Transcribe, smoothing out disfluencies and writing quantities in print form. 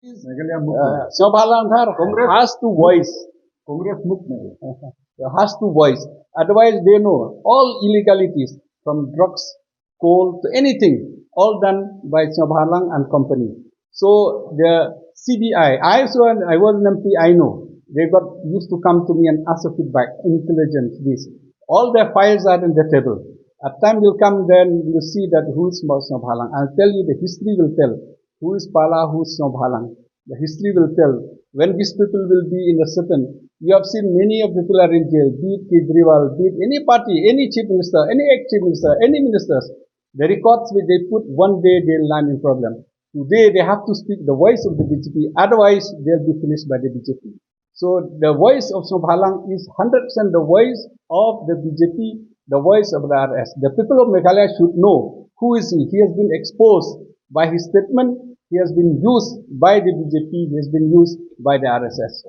Sniawbhalang has to voice. Has to voice. Otherwise, they know all illegalities from drugs, coal to anything, all done by Sniawbhalang and company. So the CBI, I was an MP, I know. They used to come to me and ask for feedback, intelligence, this. All their files are in the table. At time will come, then you see that who is Sniawbhalang. I'll tell you, the history will tell who is Pala, who is Sniawbhalang. The history will tell when these people will be in a certain. You have seen many of the people are in jail, be it Kejriwal, be it any party, any chief minister, any ex-chief minister, any ministers. The records which they put, one day they'll land in problem. Today they have to speak the voice of the BJP, otherwise they'll be finished by the BJP. So the voice of Sniawbhalang is 100% the voice of the BJP, the voice of the RS. The people of Meghalaya should know who is he. He has been exposed by his statement. He has been used by the BJP. He has been used by the RSS.